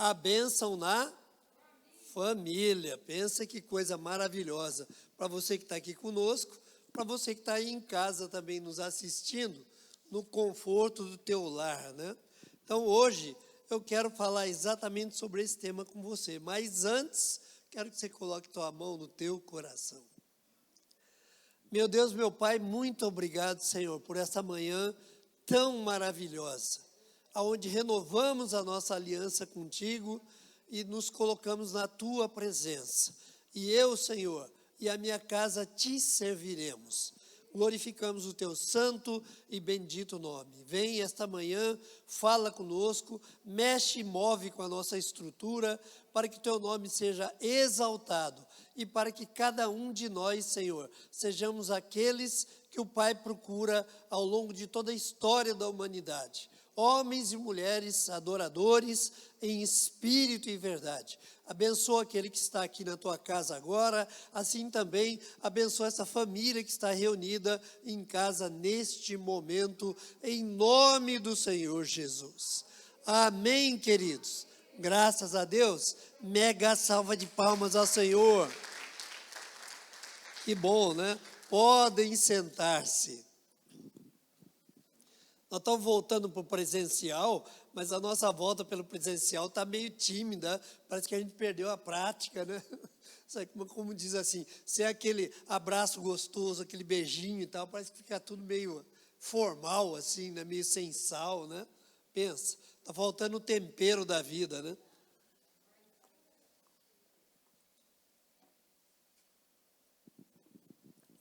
A bênção na família. Pensa que coisa maravilhosa. Para você que está aqui conosco, para você que está aí em casa também nos assistindo, no conforto do teu lar, né? Então, hoje, eu quero falar exatamente sobre esse tema com você. Mas antes, quero que você coloque tua mão no teu coração. Meu Deus, meu Pai, muito obrigado, Senhor, por essa manhã tão maravilhosa, aonde renovamos a nossa aliança contigo e nos colocamos na tua presença. E eu, Senhor, e a minha casa te serviremos. Glorificamos o teu santo e bendito nome. Vem esta manhã, fala conosco, mexe e move com a nossa estrutura, para que o teu nome seja exaltado e para que cada um de nós, Senhor, sejamos aqueles que o Pai procura ao longo de toda a história da humanidade. Homens e mulheres adoradores em espírito e verdade. Abençoa aquele que está aqui na tua casa agora, assim também abençoa essa família que está reunida em casa neste momento, em nome do Senhor Jesus. Amém, queridos. Graças a Deus, mega salva de palmas ao Senhor. Que bom, né? Podem sentar-se. Nós estamos voltando para o presencial, mas a nossa volta pelo presencial está meio tímida, parece que a gente perdeu a prática, né? Como diz assim, se é aquele abraço gostoso, aquele beijinho e tal, parece que fica tudo meio formal, assim, né? Meio sem sal, né? Pensa, está faltando o tempero da vida, né?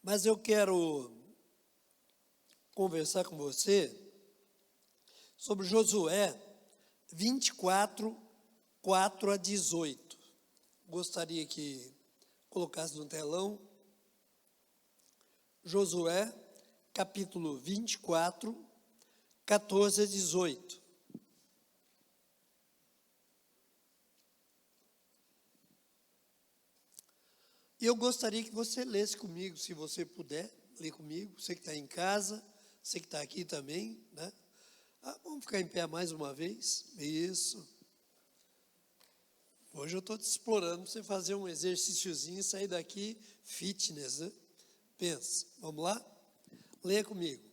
Mas eu quero conversar com você sobre Josué 24, 4 a 18. Gostaria que colocasse no telão. Josué, capítulo 24, 14 a 18. E eu gostaria que você lesse comigo, se você puder, ler comigo, você que está em casa, você que está aqui também, né? Vamos ficar em pé mais uma vez, isso. Hoje eu estou te explorando para você fazer um exercíciozinho e sair daqui fitness, né? Pensa, vamos lá? Leia comigo.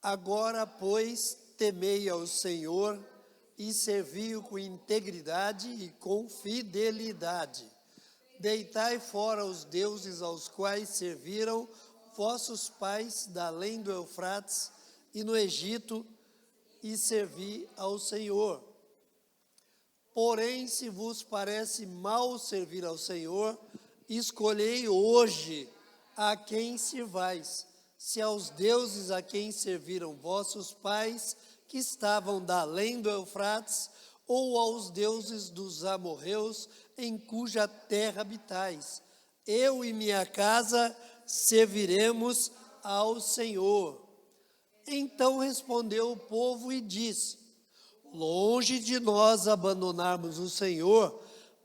Agora, pois, temei ao Senhor e servi-o com integridade e com fidelidade. Deitai fora os deuses aos quais serviram vossos pais da além do Eufrates e no Egito, e servi ao Senhor. Porém, se vos parece mal servir ao Senhor, escolhei hoje a quem servais, se aos deuses a quem serviram vossos pais, que estavam da além do Eufrates, ou aos deuses dos amorreus, em cuja terra habitais. Eu e minha casa serviremos ao Senhor. Então respondeu o povo e disse: longe de nós abandonarmos o Senhor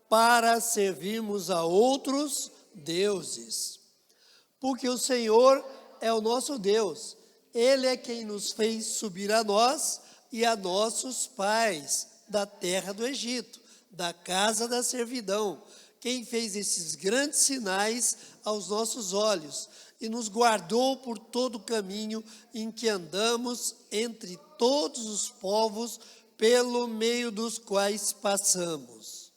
para servirmos a outros deuses. Porque o Senhor é o nosso Deus. Ele é quem nos fez subir a nós e a nossos pais da terra do Egito, da casa da servidão. Quem fez esses grandes sinais aos nossos olhos e nos guardou por todo o caminho em que andamos entre todos os povos pelo meio dos quais passamos.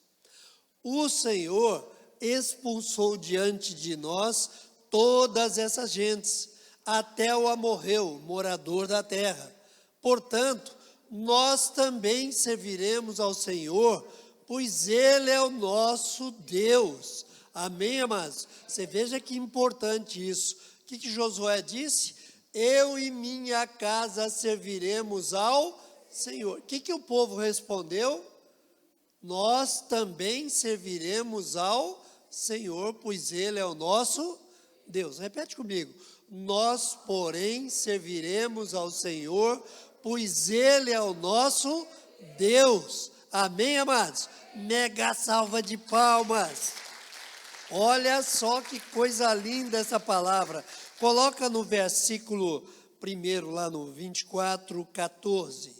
O Senhor expulsou diante de nós todas essas gentes, até o amorreu, morador da terra. Portanto, nós também serviremos ao Senhor, pois Ele é o nosso Deus. Amém, amados? Você veja que importante isso. O que Josué disse? Eu e minha casa serviremos ao Senhor. O que o povo respondeu? Nós também serviremos ao Senhor, pois Ele é o nosso Deus. Repete comigo. Nós, porém, serviremos ao Senhor, pois Ele é o nosso Deus. Amém, amados? Mega salva de palmas. Olha só que coisa linda essa palavra. Coloca no versículo 1, lá no 24, 14.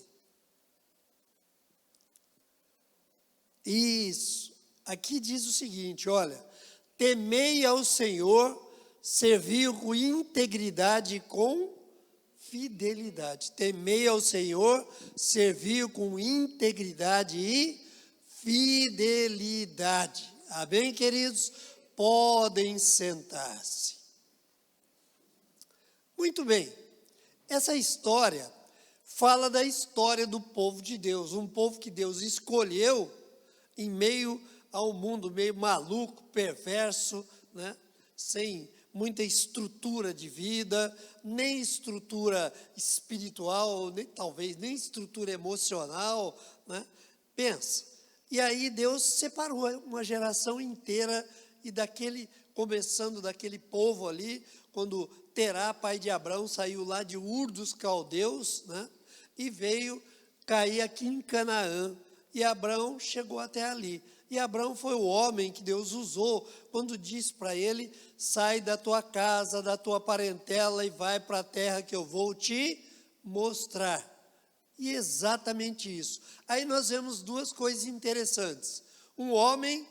Isso. Aqui diz o seguinte, olha, temei ao Senhor, serviu com integridade e com fidelidade. Temei ao Senhor, serviu com integridade e fidelidade. Amém, queridos? Podem sentar-se. Muito bem. Essa história fala da história do povo de Deus, um povo que Deus escolheu em meio ao mundo meio maluco, perverso, né? Sem muita estrutura de vida, nem estrutura espiritual, talvez nem estrutura emocional, né? Pensa. E aí Deus separou uma geração inteira e começando daquele povo ali, quando Terá, pai de Abraão, saiu lá de Ur dos Caldeus, né? E veio cair aqui em Canaã. E Abraão chegou até ali. E Abraão foi o homem que Deus usou quando disse para ele: sai da tua casa, da tua parentela e vai para a terra que eu vou te mostrar. E exatamente isso. Aí nós vemos duas coisas interessantes: um homem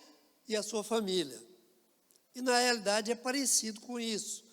e a sua família. E na realidade é parecido com isso.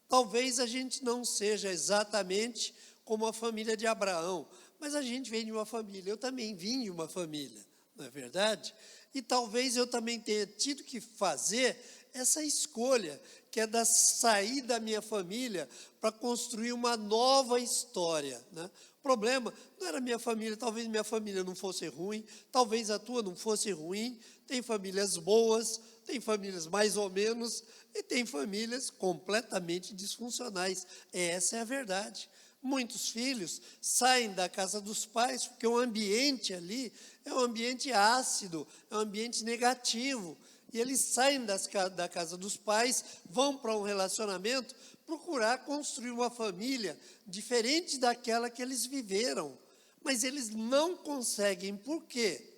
Talvez a gente não seja exatamente como a família de Abraão, mas a gente vem de uma família. Eu também vim de uma família, não é verdade? E talvez eu também tenha tido que fazer essa escolha, que é sair da minha família para construir uma nova história, né? O problema não era minha família, talvez minha família não fosse ruim, talvez a tua não fosse ruim. Tem famílias boas, tem famílias mais ou menos, e tem famílias completamente disfuncionais. Essa é a verdade. Muitos filhos saem da casa dos pais porque o ambiente ali é um ambiente ácido, é um ambiente negativo. E eles saem da casa dos pais, vão para um relacionamento, procurar construir uma família diferente daquela que eles viveram. Mas eles não conseguem. Por quê?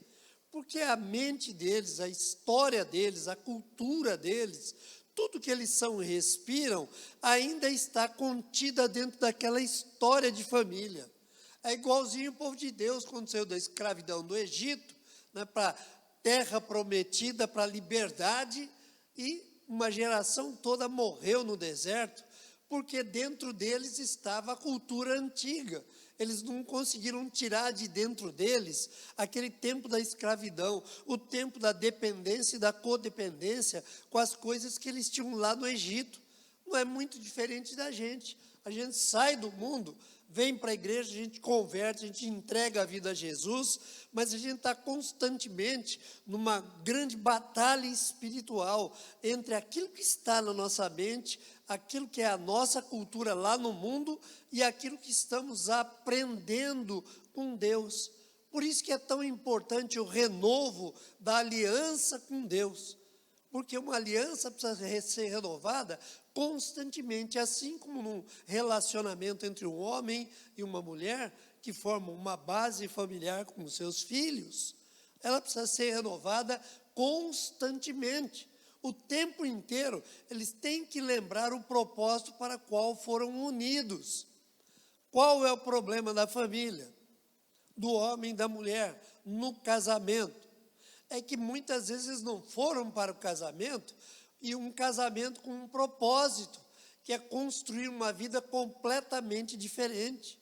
Porque a mente deles, a história deles, a cultura deles, tudo que eles são e respiram, ainda está contida dentro daquela história de família. É igualzinho o povo de Deus, quando saiu da escravidão do Egito, né, para a terra prometida, para a liberdade, e uma geração toda morreu no deserto, porque dentro deles estava a cultura antiga. Eles não conseguiram tirar de dentro deles aquele tempo da escravidão, o tempo da dependência e da codependência com as coisas que eles tinham lá no Egito. Não é muito diferente da gente. A gente sai do mundo, vem para a igreja, a gente converte, a gente entrega a vida a Jesus, mas a gente está constantemente numa grande batalha espiritual entre aquilo que está na nossa mente, aquilo que é a nossa cultura lá no mundo e aquilo que estamos aprendendo com Deus. Por isso que é tão importante o renovo da aliança com Deus, porque uma aliança precisa ser renovada constantemente, assim como num relacionamento entre um homem e uma mulher, que formam uma base familiar com os seus filhos, ela precisa ser renovada constantemente. O tempo inteiro, eles têm que lembrar o propósito para o qual foram unidos. Qual é o problema da família, do homem e da mulher, no casamento? É que muitas vezes não foram para o casamento, e um casamento com um propósito, que é construir uma vida completamente diferente,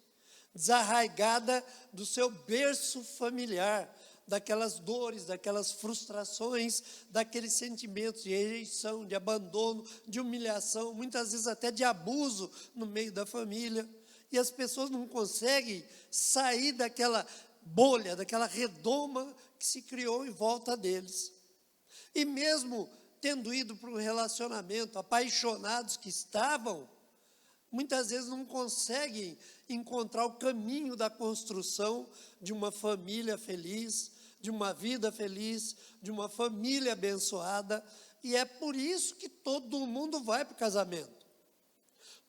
desarraigada do seu berço familiar, daquelas dores, daquelas frustrações, daqueles sentimentos de rejeição, de abandono, de humilhação, muitas vezes até de abuso no meio da família. E as pessoas não conseguem sair daquela bolha, daquela redoma que se criou em volta deles. E mesmo tendo ido para um relacionamento, apaixonados que estavam, muitas vezes não conseguem encontrar o caminho da construção de uma família feliz, de uma vida feliz, de uma família abençoada. E é por isso que todo mundo vai para o casamento.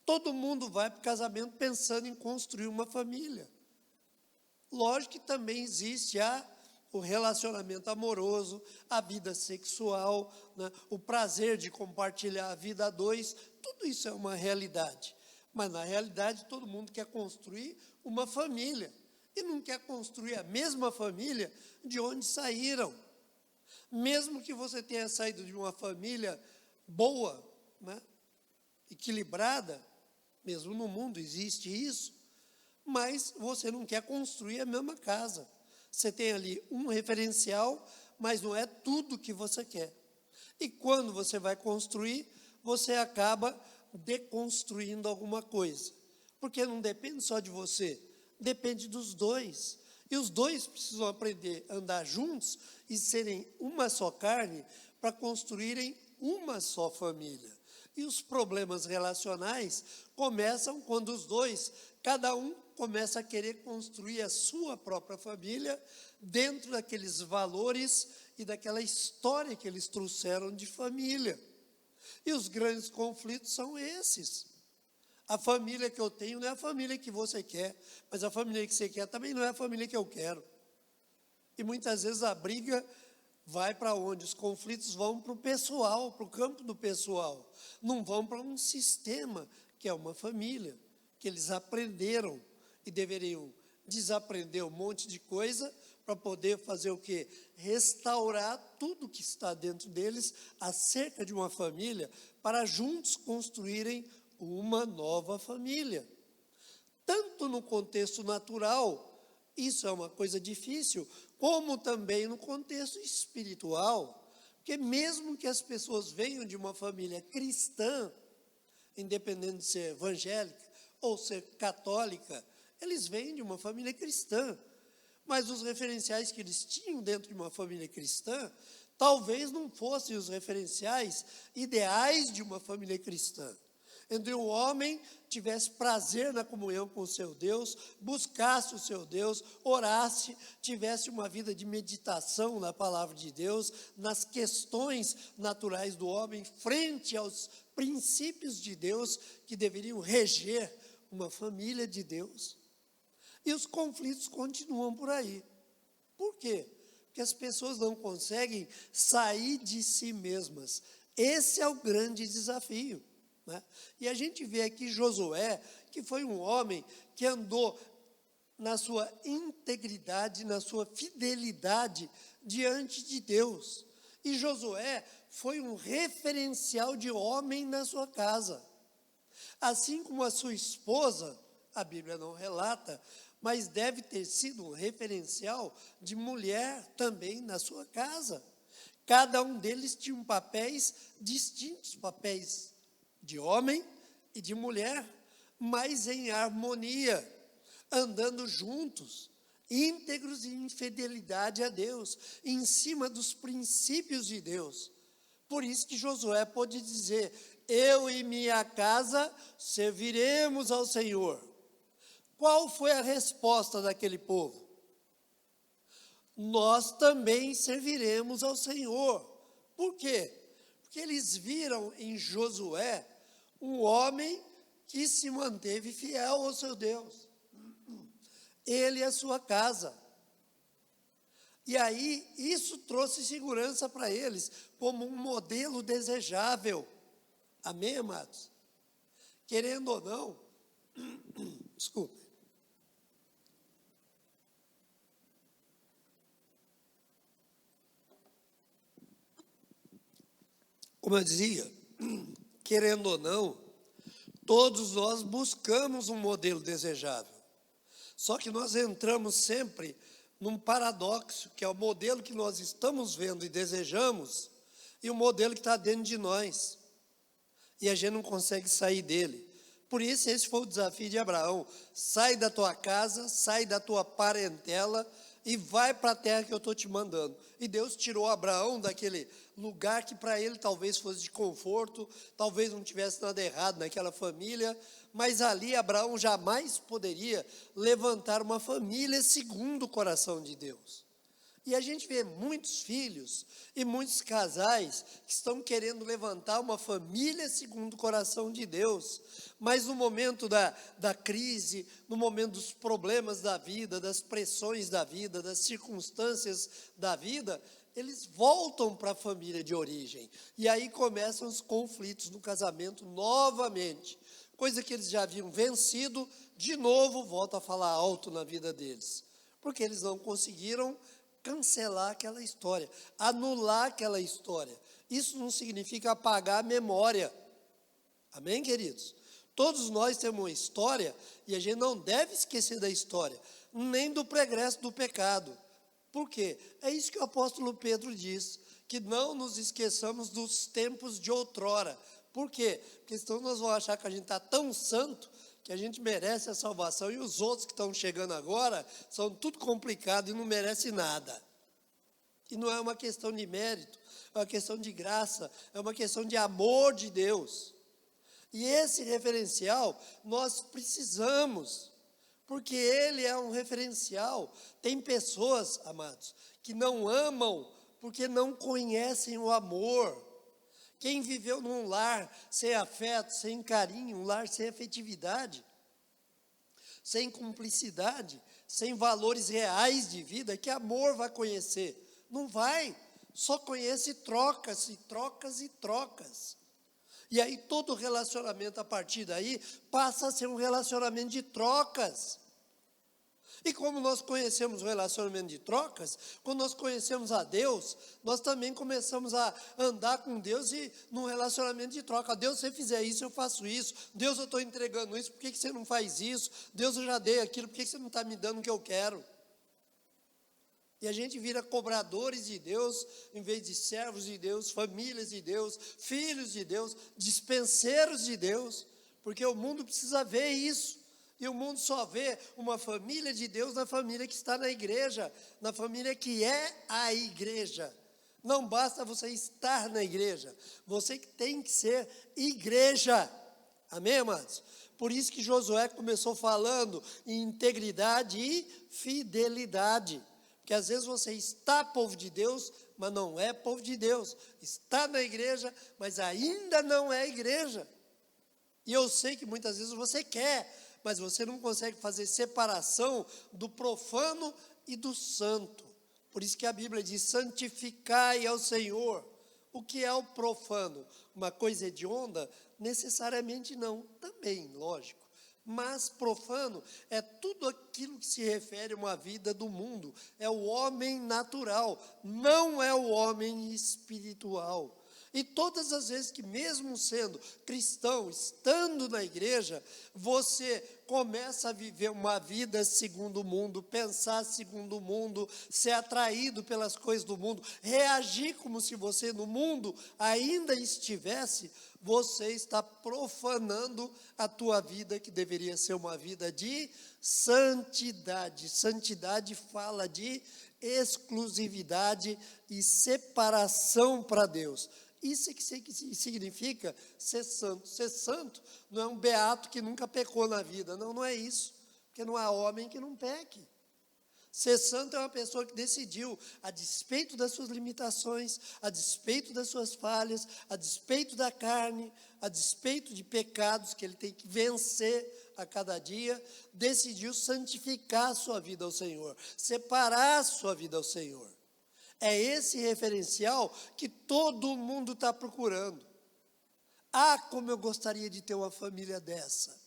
Todo mundo vai para o casamento pensando em construir uma família. Lógico que também existe o relacionamento amoroso, a vida sexual, né, o prazer de compartilhar a vida a dois, tudo isso é uma realidade. Mas, na realidade, todo mundo quer construir uma família. E não quer construir a mesma família de onde saíram. Mesmo que você tenha saído de uma família boa, né, equilibrada, mesmo no mundo existe isso, mas você não quer construir a mesma casa. Você tem ali um referencial, mas não é tudo que você quer. E quando você vai construir, você acaba deconstruindo alguma coisa. Porque não depende só de você, depende dos dois. E os dois precisam aprender a andar juntos e serem uma só carne para construírem uma só família. E os problemas relacionais começam quando os dois, cada um começa a querer construir a sua própria família dentro daqueles valores e daquela história que eles trouxeram de família. E os grandes conflitos são esses. A família que eu tenho não é a família que você quer, mas a família que você quer também não é a família que eu quero. E muitas vezes a briga vai para onde? Os conflitos vão para o pessoal, para o campo do pessoal. Não vão para um sistema, que é uma família, que eles aprenderam e deveriam desaprender um monte de coisa para poder fazer o quê? Restaurar tudo que está dentro deles acerca de uma família, para juntos construírem uma nova família. Tanto no contexto natural, isso é uma coisa difícil, como também no contexto espiritual, porque mesmo que as pessoas venham de uma família cristã, independente de ser evangélica ou ser católica, eles vêm de uma família cristã, mas os referenciais que eles tinham dentro de uma família cristã, talvez não fossem os referenciais ideais de uma família cristã. Entre o homem tivesse prazer na comunhão com o seu Deus, buscasse o seu Deus, orasse, tivesse uma vida de meditação na palavra de Deus, nas questões naturais do homem, frente aos princípios de Deus que deveriam reger uma família de Deus. E os conflitos continuam por aí. Por quê? Porque as pessoas não conseguem sair de si mesmas. Esse é o grande desafio. E a gente vê aqui Josué, que foi um homem que andou na sua integridade, na sua fidelidade diante de Deus. E Josué foi um referencial de homem na sua casa. Assim como a sua esposa, a Bíblia não relata, mas deve ter sido um referencial de mulher também na sua casa. Cada um deles tinha papéis distintos, papéis de homem e de mulher, mas em harmonia, andando juntos, íntegros e em fidelidade a Deus, em cima dos princípios de Deus. Por isso que Josué pôde dizer: eu e minha casa serviremos ao Senhor. Qual foi a resposta daquele povo? Nós também serviremos ao Senhor. Por quê? Porque eles viram em Josué um homem que se manteve fiel ao seu Deus. Ele e a sua casa. E aí, isso trouxe segurança para eles, como um modelo desejável. Amém, amados? Querendo ou não, desculpe. Como eu dizia, querendo ou não, todos nós buscamos um modelo desejável. Só que nós entramos sempre num paradoxo, que é o modelo que nós estamos vendo e desejamos, e o modelo que está dentro de nós. E a gente não consegue sair dele. Por isso, esse foi o desafio de Abraão. Sai da tua casa, sai da tua parentela e vai para a terra que eu estou te mandando. E Deus tirou Abraão daquele lugar que para ele talvez fosse de conforto, talvez não tivesse nada errado naquela família, mas ali Abraão jamais poderia levantar uma família segundo o coração de Deus. E a gente vê muitos filhos e muitos casais que estão querendo levantar uma família segundo o coração de Deus, mas no momento da crise, no momento dos problemas da vida, das pressões da vida, das circunstâncias da vida, eles voltam para a família de origem. E aí começam os conflitos no casamento novamente. Coisa que eles já haviam vencido, de novo volta a falar alto na vida deles. Porque eles não conseguiram cancelar aquela história, anular aquela história. Isso não significa apagar a memória. Amém, queridos? Todos nós temos uma história e a gente não deve esquecer da história, nem do pregresso do pecado. Por quê? É isso que o apóstolo Pedro diz, que não nos esqueçamos dos tempos de outrora. Por quê? Porque senão nós vamos achar que a gente está tão santo que a gente merece a salvação e os outros que estão chegando agora são tudo complicado e não merecem nada. E não é uma questão de mérito, é uma questão de graça, é uma questão de amor de Deus. E esse referencial nós precisamos, porque ele é um referencial. Tem pessoas, amados, que não amam porque não conhecem o amor. Quem viveu num lar sem afeto, sem carinho, um lar sem afetividade, sem cumplicidade, sem valores reais de vida, que amor vai conhecer? Não vai, só conhece trocas e trocas e trocas. E aí todo relacionamento a partir daí passa a ser um relacionamento de trocas. E como nós conhecemos o relacionamento de trocas, quando nós conhecemos a Deus, nós também começamos a andar com Deus e num relacionamento de troca. Deus, se você fizer isso, eu faço isso. Deus, eu estou entregando isso, por que você não faz isso? Deus, eu já dei aquilo, por que você não está me dando o que eu quero? E a gente vira cobradores de Deus, em vez de servos de Deus, famílias de Deus, filhos de Deus, dispenseiros de Deus, porque o mundo precisa ver isso. E o mundo só vê uma família de Deus na família que está na igreja, na família que é a igreja. Não basta você estar na igreja, você que tem que ser igreja. Amém, amados? Por isso que Josué começou falando em integridade e fidelidade. Porque às vezes você está povo de Deus, mas não é povo de Deus. Está na igreja, mas ainda não é igreja. E eu sei que muitas vezes você quer, mas você não consegue fazer separação do profano e do santo. Por isso que a Bíblia diz: santificai ao Senhor. O que é o profano? Uma coisa hedionda? Necessariamente não, também, lógico. Mas profano é tudo aquilo que se refere a uma vida do mundo. É o homem natural, não é o homem espiritual. E todas as vezes que, mesmo sendo cristão, estando na igreja, você começa a viver uma vida segundo o mundo, pensar segundo o mundo, ser atraído pelas coisas do mundo, reagir como se você no mundo ainda estivesse, você está profanando a tua vida, que deveria ser uma vida de santidade. Santidade fala de exclusividade e separação para Deus. Isso que significa ser santo. Ser santo não é um beato que nunca pecou na vida. Não, não é isso. Porque não há homem que não peque. Ser santo é uma pessoa que decidiu, a despeito das suas limitações, a despeito das suas falhas, a despeito da carne, a despeito de pecados que ele tem que vencer a cada dia, decidiu santificar a sua vida ao Senhor, separar a sua vida ao Senhor. É esse referencial que todo mundo está procurando. Ah, como eu gostaria de ter uma família dessa.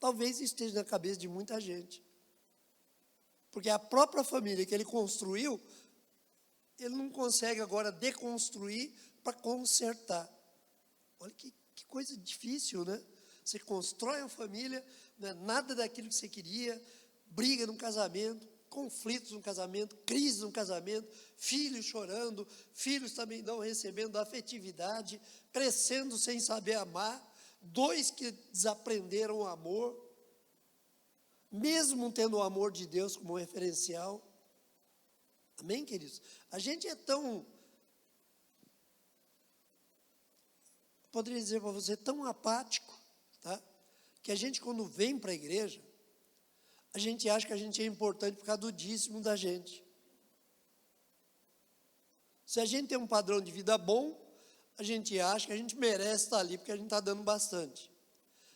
Talvez esteja na cabeça de muita gente. Porque a própria família que ele construiu, ele não consegue agora deconstruir para consertar. Olha que coisa difícil, né? Você constrói uma família, não é nada daquilo que você queria, briga no casamento, conflitos no casamento, crise no casamento, filhos chorando, filhos também não recebendo afetividade, crescendo sem saber amar, dois que desaprenderam o amor, mesmo tendo o amor de Deus como referencial. Amém, queridos? A gente é tão, poderia dizer para você, tão apático, tá? Que a gente, quando vem para a igreja, a gente acha que a gente é importante por causa do dízimo da gente. Se a gente tem um padrão de vida bom, a gente acha que a gente merece estar ali, porque a gente está dando bastante.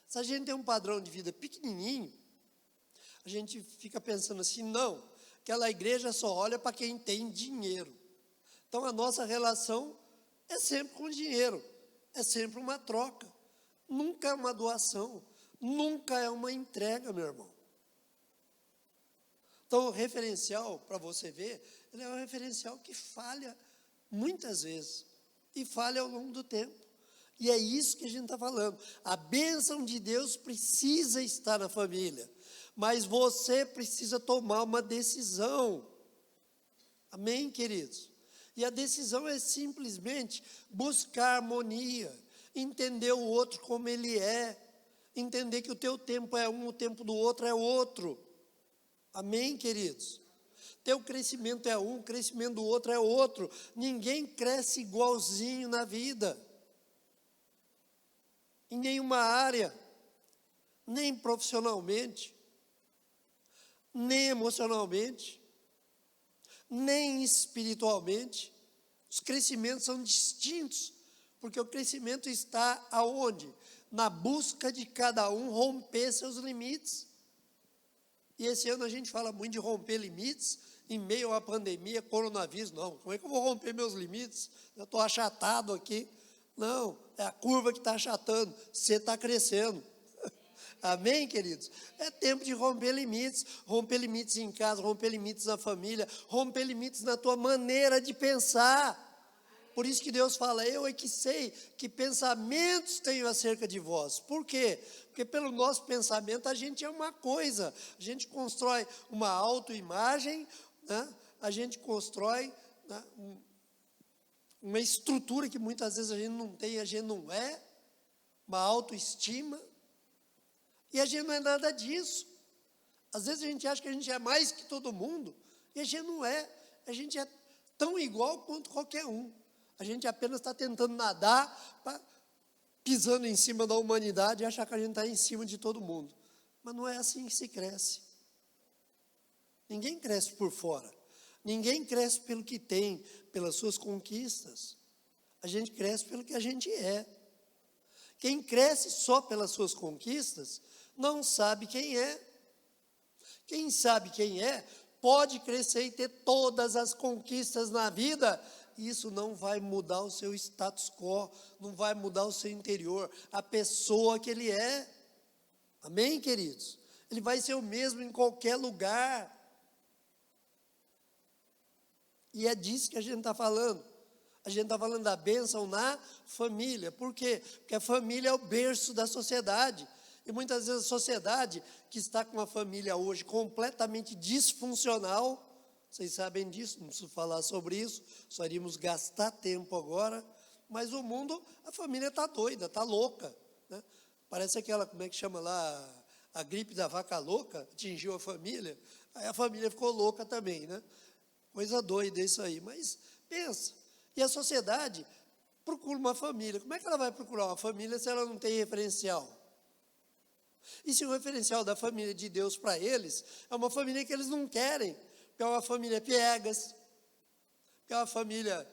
Se a gente tem um padrão de vida pequenininho, a gente fica pensando assim: não, aquela igreja só olha para quem tem dinheiro. Então a nossa relação é sempre com dinheiro, é sempre uma troca, nunca é uma doação, nunca é uma entrega, meu irmão. Então, o referencial, para você ver, ele é um referencial que falha muitas vezes, e falha ao longo do tempo. E é isso que a gente está falando. A bênção de Deus precisa estar na família, mas você precisa tomar uma decisão. Amém, queridos? E a decisão é simplesmente buscar harmonia, entender o outro como ele é, entender que o teu tempo é um, o tempo do outro é outro. Amém, queridos? Teu crescimento é um, o crescimento do outro é outro. Ninguém cresce igualzinho na vida, em nenhuma área, nem profissionalmente, nem emocionalmente, nem espiritualmente. Os crescimentos são distintos, porque o crescimento está aonde? Na busca de cada um romper seus limites. E esse ano a gente fala muito de romper limites, em meio à pandemia, coronavírus. Não, como é que eu vou romper meus limites? Eu estou achatado aqui. Não, é a curva que está achatando, você está crescendo. Amém, queridos? É tempo de romper limites em casa, romper limites na família, romper limites na tua maneira de pensar. Por isso que Deus fala, eu é que sei que pensamentos tenho acerca de vós. Por quê? Porque pelo nosso pensamento a gente é uma coisa, a gente constrói uma autoimagem, né? A gente constrói, né, uma estrutura que muitas vezes a gente não tem, a gente não é, uma autoestima, e a gente não é nada disso. Às vezes a gente acha que a gente é mais que todo mundo, e a gente não é, a gente é tão igual quanto qualquer um. A gente apenas está tentando nadar, pisando em cima da humanidade e achar que a gente está em cima de todo mundo. Mas não é assim que se cresce. Ninguém cresce por fora. Ninguém cresce pelo que tem, pelas suas conquistas. A gente cresce pelo que a gente é. Quem cresce só pelas suas conquistas, não sabe quem é. Quem sabe quem é, pode crescer e ter todas as conquistas na vida. Isso não vai mudar o seu status quo, não vai mudar o seu interior, a pessoa que ele é. Amém, queridos? Ele vai ser o mesmo em qualquer lugar. E é disso que a gente está falando. A gente está falando da bênção na família. Por quê? Porque a família é o berço da sociedade. E muitas vezes a sociedade que está com a família hoje completamente disfuncional, vocês sabem disso, não preciso falar sobre isso, só iríamos gastar tempo agora, mas o mundo, a família está doida, está louca, né? Parece aquela, como é que chama lá, a gripe da vaca louca, atingiu a família, aí a família ficou louca também, né? Coisa doida isso aí, mas pensa, e a sociedade procura uma família, como é que ela vai procurar uma família se ela não tem referencial? E se o referencial da família de Deus para eles é uma família que eles não querem, que é uma família piegas, que é uma família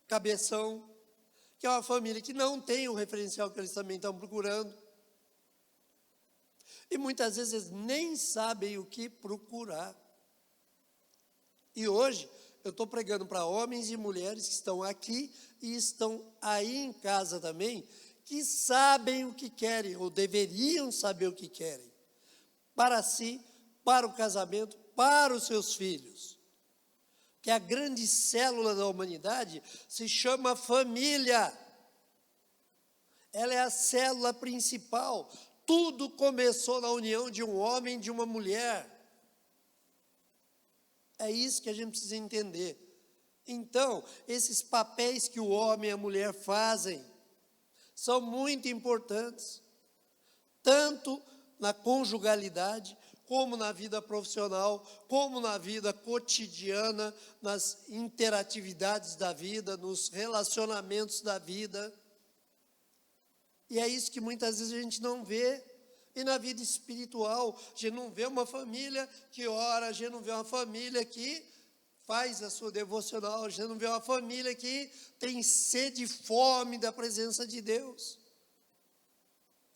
cabeção, que é uma família que não tem o referencial que eles também estão procurando. E muitas vezes eles nem sabem o que procurar. E hoje eu estou pregando para homens e mulheres que estão aqui e estão aí em casa também, que sabem o que querem, ou deveriam saber o que querem, para si, para o casamento, para os seus filhos. Que a grande célula da humanidade se chama família. Ela é a célula principal. Tudo começou na união de um homem e de uma mulher. É isso que a gente precisa entender. Então, esses papéis que o homem e a mulher fazem são muito importantes, tanto na conjugalidade, como na vida profissional, como na vida cotidiana, nas interatividades da vida, nos relacionamentos da vida. E é isso que muitas vezes a gente não vê. E na vida espiritual, a gente não vê uma família que ora, a gente não vê uma família que faz a sua devocional, a gente não vê uma família que tem sede e fome da presença de Deus.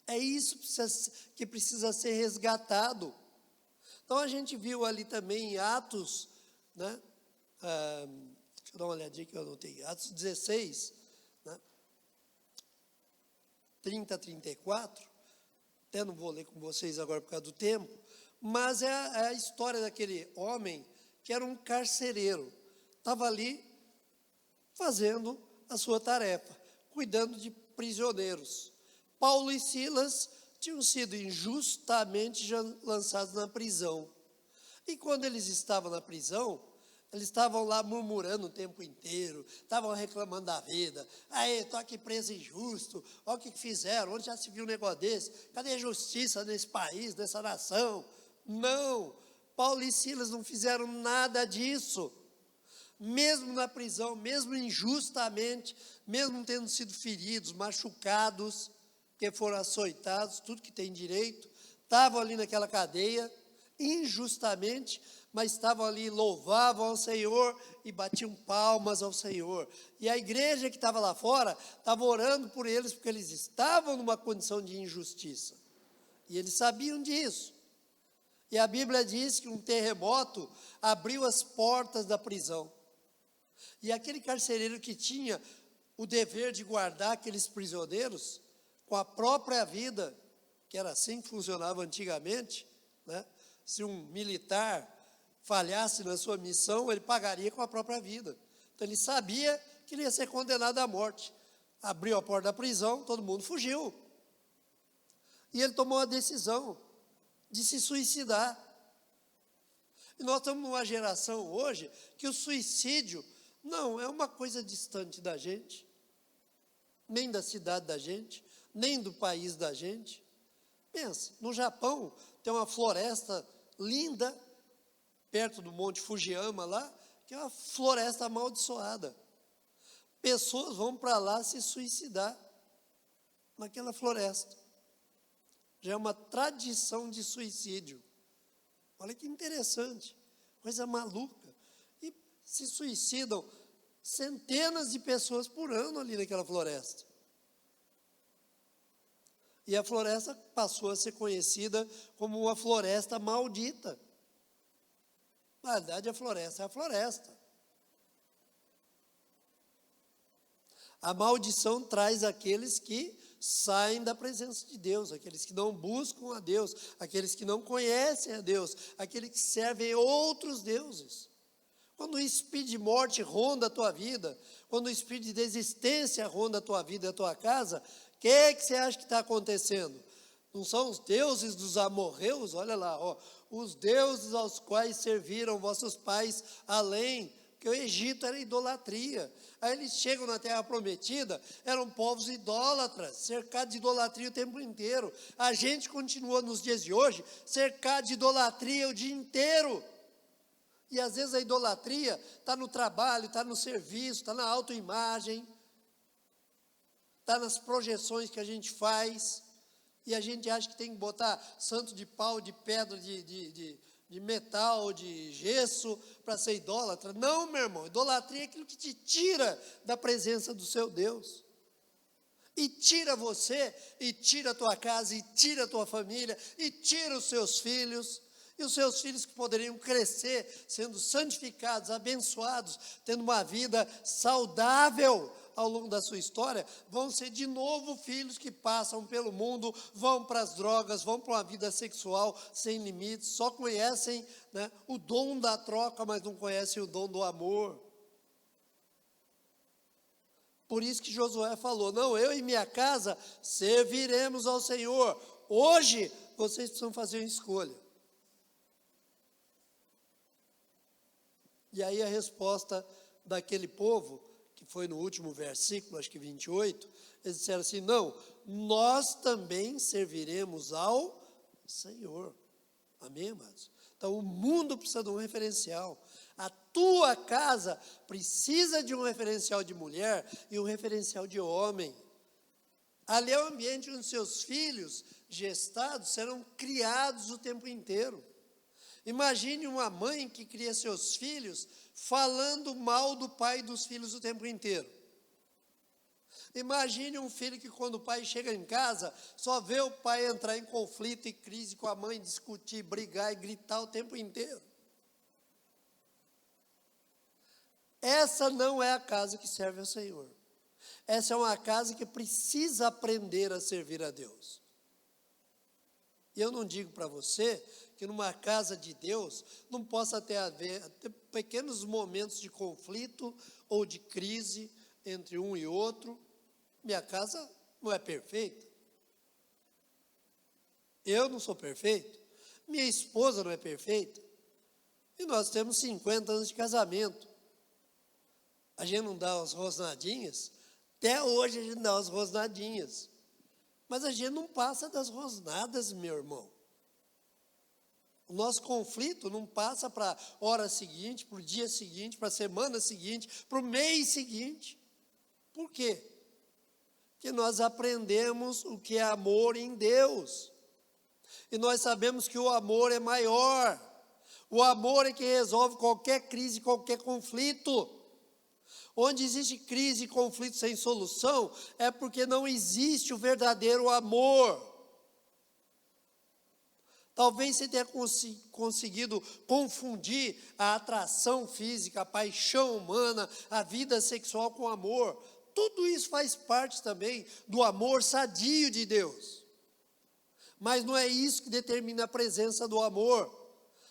É isso que precisa ser resgatado. Então a gente viu ali também em Atos, né? Deixa eu dar uma olhadinha que eu anotei, Atos 16, né? 30 a 34, até não vou ler com vocês agora por causa do tempo, Mas é a história daquele homem que era um carcereiro. Estava ali fazendo a sua tarefa, cuidando de prisioneiros. Paulo e Silas tinham sido injustamente lançados na prisão. E quando eles estavam na prisão, eles estavam lá murmurando o tempo inteiro, estavam reclamando da vida. Aí, estou aqui preso injusto, olha o que fizeram, onde já se viu um negócio desse? Cadê a justiça nesse país, nessa nação? Não, Paulo e Silas não fizeram nada disso. Mesmo na prisão, mesmo injustamente, mesmo tendo sido feridos, machucados, que foram açoitados, tudo que tem direito, estavam ali naquela cadeia, injustamente, mas estavam ali, louvavam ao Senhor e batiam palmas ao Senhor. E a igreja que estava lá fora, estava orando por eles, porque eles estavam numa condição de injustiça. E eles sabiam disso. E a Bíblia diz que um terremoto abriu as portas da prisão. E aquele carcereiro que tinha o dever de guardar aqueles prisioneiros, com a própria vida, que era assim que funcionava antigamente, né? Se um militar falhasse na sua missão, ele pagaria com a própria vida. Então ele sabia que ele ia ser condenado à morte. Abriu a porta da prisão, todo mundo fugiu. E ele tomou a decisão de se suicidar. E nós estamos numa geração hoje que o suicídio não é uma coisa distante da gente, nem da cidade da gente, nem do país da gente. Pensa, no Japão tem uma floresta linda, perto do Monte Fujiyama lá, que é uma floresta amaldiçoada. Pessoas vão para lá se suicidar naquela floresta. Já é uma tradição de suicídio. Olha que interessante, coisa maluca. E se suicidam centenas de pessoas por ano ali naquela floresta. E a floresta passou a ser conhecida como uma floresta maldita. Na verdade, a floresta é a floresta. A maldição traz aqueles que saem da presença de Deus, aqueles que não buscam a Deus, aqueles que não conhecem a Deus, aqueles que servem outros deuses. Quando o espírito de morte ronda a tua vida, quando o espírito de desistência ronda a tua vida e a tua casa, o que você acha que está acontecendo? Não são os deuses dos amorreus? Olha lá, ó, os deuses aos quais serviram vossos pais além, porque o Egito era idolatria. Aí eles chegam na terra prometida, eram povos idólatras, cercados de idolatria o tempo inteiro. A gente continua nos dias de hoje, cercado de idolatria o dia inteiro. E às vezes a idolatria está no trabalho, está no serviço, está na autoimagem, está nas projeções que a gente faz, e a gente acha que tem que botar santo de pau, de pedra, de metal, de gesso, para ser idólatra. Não, meu irmão, idolatria é aquilo que te tira da presença do seu Deus. E tira você, e tira a tua casa, e tira a tua família, e tira os seus filhos. E os seus filhos que poderiam crescer, sendo santificados, abençoados, tendo uma vida saudável ao longo da sua história, vão ser de novo filhos que passam pelo mundo, vão para as drogas, vão para uma vida sexual sem limites, só conhecem, né, o dom da troca, mas não conhecem o dom do amor. Por isso que Josué falou, não, eu e minha casa serviremos ao Senhor. Hoje, vocês precisam fazer uma escolha. E aí a resposta daquele povo, que foi no último versículo, acho que 28, eles disseram assim, não, nós também serviremos ao Senhor. Amém, amados? Então o mundo precisa de um referencial. A tua casa precisa de um referencial de mulher e um referencial de homem. Ali é o ambiente onde seus filhos gestados serão criados o tempo inteiro. Imagine uma mãe que cria seus filhos falando mal do pai e dos filhos o tempo inteiro. Imagine um filho que quando o pai chega em casa, só vê o pai entrar em conflito e crise com a mãe, discutir, brigar e gritar o tempo inteiro. Essa não é a casa que serve ao Senhor. Essa é uma casa que precisa aprender a servir a Deus. E eu não digo para você que numa casa de Deus não possa ter pequenos momentos de conflito ou de crise entre um e outro. Minha casa não é perfeita. Eu não sou perfeito. Minha esposa não é perfeita. E nós temos 50 anos de casamento. A gente não dá umas rosnadinhas? Até hoje a gente dá umas rosnadinhas. Mas a gente não passa das rosnadas, meu irmão. O nosso conflito não passa para a hora seguinte, para o dia seguinte, para a semana seguinte, para o mês seguinte. Por quê? Porque nós aprendemos o que é amor em Deus. E nós sabemos que o amor é maior. O amor é que resolve qualquer crise, qualquer conflito. Onde existe crise e conflito sem solução, é porque não existe o verdadeiro amor. Talvez você tenha conseguido confundir a atração física, a paixão humana, a vida sexual com amor. Tudo isso faz parte também do amor sadio de Deus. Mas não é isso que determina a presença do amor.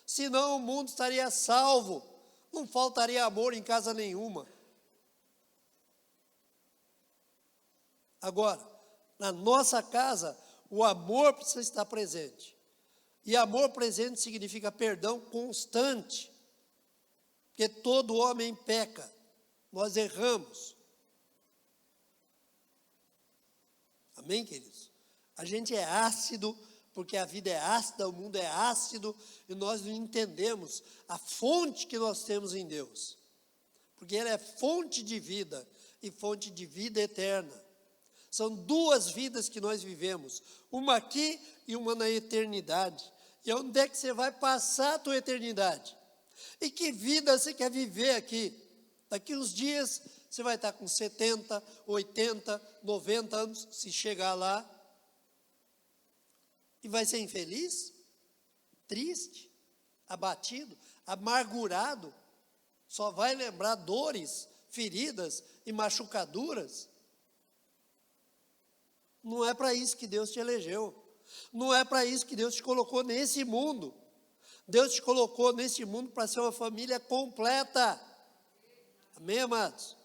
Senão o mundo estaria salvo. Não faltaria amor em casa nenhuma. Agora, na nossa casa, o amor precisa estar presente. E amor presente significa perdão constante. Porque todo homem peca. Nós erramos. Amém, queridos? A gente é ácido, porque a vida é ácida, o mundo é ácido, e nós não entendemos a fonte que nós temos em Deus. Porque Ele é fonte de vida, e fonte de vida eterna. São duas vidas que nós vivemos, uma aqui e uma na eternidade. E onde é que você vai passar a tua eternidade? E que vida você quer viver aqui? Daqui uns dias, você vai estar com 70, 80, 90 anos, se chegar lá, e vai ser infeliz, triste, abatido, amargurado, só vai lembrar dores, feridas e machucaduras. Não é para isso que Deus te elegeu. Não é para isso que Deus te colocou nesse mundo. Deus te colocou nesse mundo para ser uma família completa. Amém, amados?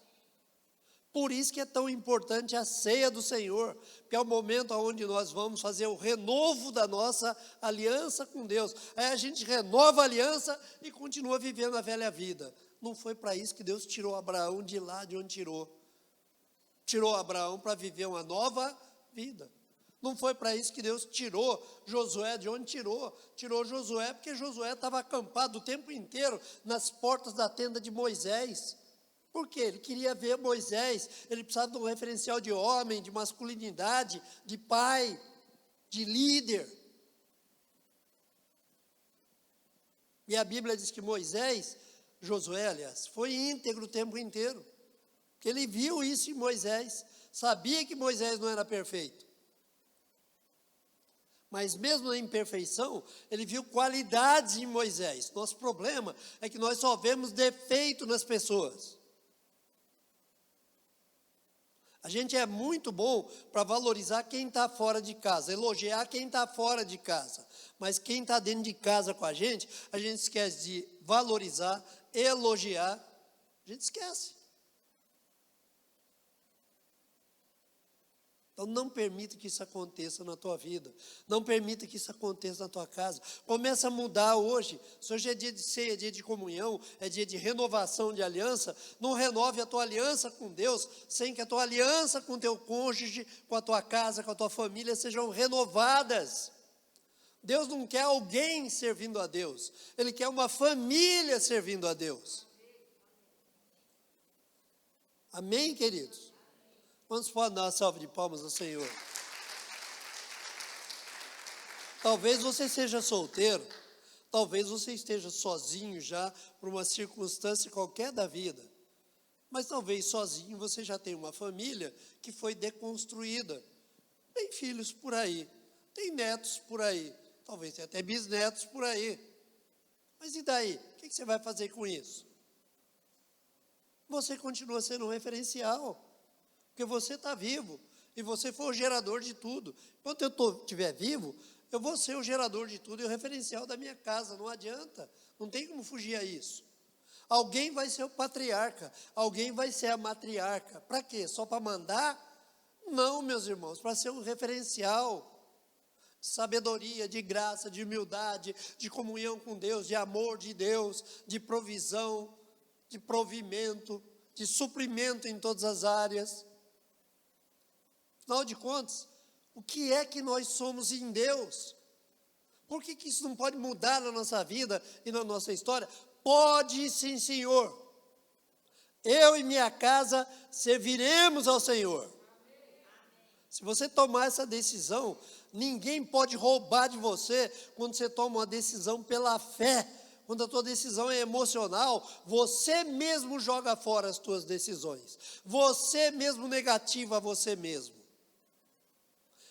Por isso que é tão importante a ceia do Senhor, porque é o momento onde nós vamos fazer o renovo da nossa aliança com Deus. Aí a gente renova a aliança e continua vivendo a velha vida. Não foi para isso que Deus tirou Abraão de lá de onde tirou. Tirou Abraão para viver uma nova vida. Não foi para isso que Deus tirou Josué de onde tirou. Tirou Josué porque Josué estava acampado o tempo inteiro nas portas da tenda de Moisés. Por quê? Ele queria ver Moisés, ele precisava de um referencial de homem, de masculinidade, de pai, de líder. E a Bíblia diz que Moisés, Josué, aliás, foi íntegro o tempo inteiro. Porque ele viu isso em Moisés, sabia que Moisés não era perfeito. Mas mesmo na imperfeição, ele viu qualidades em Moisés. Nosso problema é que nós só vemos defeito nas pessoas. A gente é muito bom para valorizar quem está fora de casa, elogiar quem está fora de casa. Mas quem está dentro de casa com a gente esquece de valorizar, elogiar, a gente esquece. Então não permita que isso aconteça na tua vida, não permita que isso aconteça na tua casa. Começa a mudar hoje. Se hoje é dia de ceia, é dia de comunhão, é dia de renovação de aliança, não renove a tua aliança com Deus, sem que a tua aliança com o teu cônjuge, com a tua casa, com a tua família sejam renovadas. Deus não quer alguém servindo a Deus, Ele quer uma família servindo a Deus. Amém, queridos? Quantos podem dar uma salva de palmas ao Senhor? Talvez você seja solteiro, talvez você esteja sozinho já por uma circunstância qualquer da vida. Mas talvez sozinho você já tenha uma família que foi deconstruída. Tem filhos por aí, tem netos por aí, talvez tenha até bisnetos por aí. Mas e daí? O que você vai fazer com isso? Você continua sendo um referencial. Porque você está vivo, e você foi o gerador de tudo. Enquanto eu estiver vivo, Eu vou ser o gerador de tudo e o referencial da minha casa, não adianta, não tem como fugir a isso. Alguém vai ser o patriarca, alguém vai ser a matriarca. Para quê? Só para mandar? Não, meus irmãos, para ser um referencial de sabedoria, de graça, de humildade, de comunhão com Deus, de amor de Deus, de provisão, de provimento, de suprimento em todas as áreas. Afinal de contas, o que é que nós somos em Deus? Por que isso não pode mudar na nossa vida e na nossa história? Pode sim, Senhor. Eu e minha casa serviremos ao Senhor. Se você tomar essa decisão, ninguém pode roubar de você quando você toma uma decisão pela fé. Quando a tua decisão é emocional, você mesmo joga fora as tuas decisões. Você mesmo negativa você mesmo.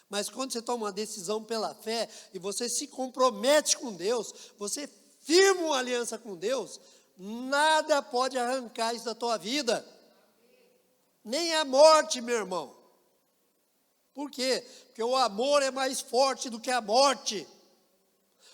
Mas quando você toma uma decisão pela fé e você se compromete com Deus, você firma uma aliança com Deus, nada pode arrancar isso da tua vida. Nem a morte, meu irmão. Por quê? Porque o amor é mais forte do que a morte.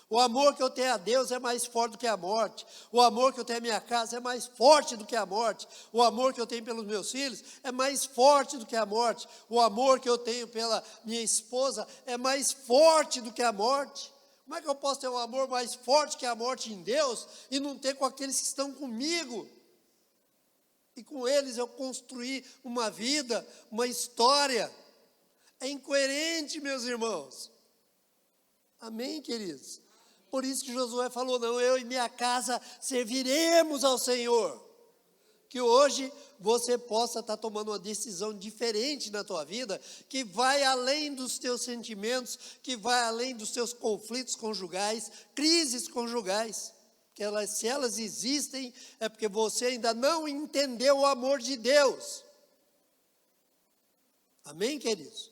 O amor que eu tenho a Deus é mais forte do que a morte. O amor que eu tenho à minha casa é mais forte do que a morte. O amor que eu tenho pelos meus filhos é mais forte do que a morte. O amor que eu tenho pela minha esposa é mais forte do que a morte. Como é que eu posso ter um amor mais forte que a morte em Deus e não ter com aqueles que estão comigo? E com eles eu construir uma vida, uma história. É incoerente, meus irmãos. Amém, queridos? Por isso que Josué falou, não, eu e minha casa serviremos ao Senhor. Que hoje você possa estar tomando uma decisão diferente na tua vida, que vai além dos teus sentimentos, que vai além dos teus conflitos conjugais, crises conjugais. Que se elas existem, é porque você ainda não entendeu o amor de Deus. Amém, queridos?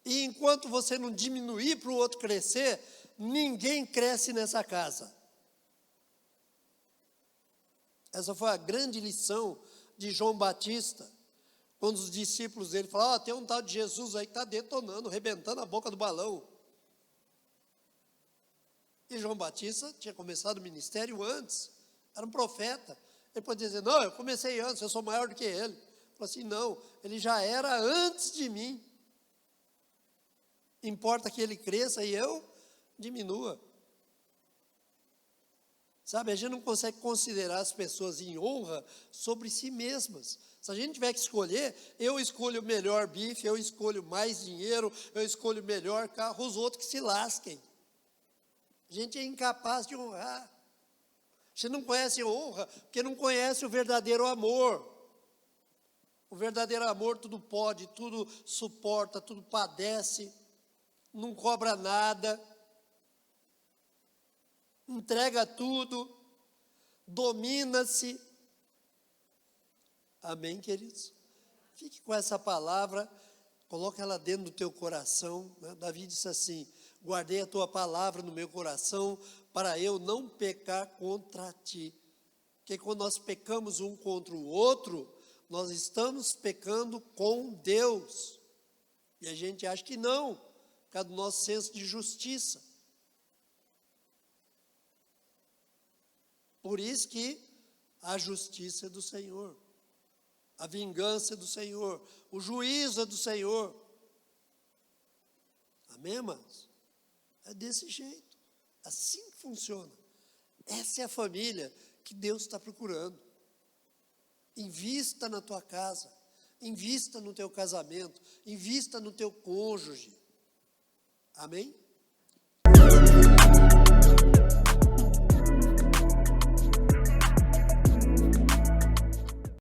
E enquanto você não diminuir para o outro crescer, ninguém cresce nessa casa. Essa foi a grande lição de João Batista, quando os discípulos dele falaram, tem um tal de Jesus aí que está detonando, rebentando a boca do balão. E João Batista tinha começado o ministério antes, era um profeta. Ele pode dizer, não, eu comecei antes, eu sou maior do que ele. Ele falou assim, não, ele já era antes de mim. Importa que ele cresça e eu diminua. Sabe, a gente não consegue considerar as pessoas em honra sobre si mesmas. Se a gente tiver que escolher, eu escolho o melhor bife, eu escolho mais dinheiro, eu escolho o melhor carro, os outros que se lasquem. A gente é incapaz de honrar. A gente não conhece honra porque não conhece o verdadeiro amor. O verdadeiro amor tudo pode, tudo suporta, tudo padece, não cobra nada, entrega tudo, domina-se. Amém, queridos? Fique com essa palavra, coloque ela dentro do teu coração. Né? Davi disse assim, guardei a tua palavra no meu coração, para eu não pecar contra ti. Porque quando nós pecamos um contra o outro, nós estamos pecando com Deus. E a gente acha que não, por causa do nosso senso de justiça. Por isso que a justiça é do Senhor, a vingança é do Senhor, o juízo é do Senhor. Amém, irmãos? É desse jeito, assim que funciona. Essa é a família que Deus está procurando. Invista na tua casa, invista no teu casamento, invista no teu cônjuge. Amém?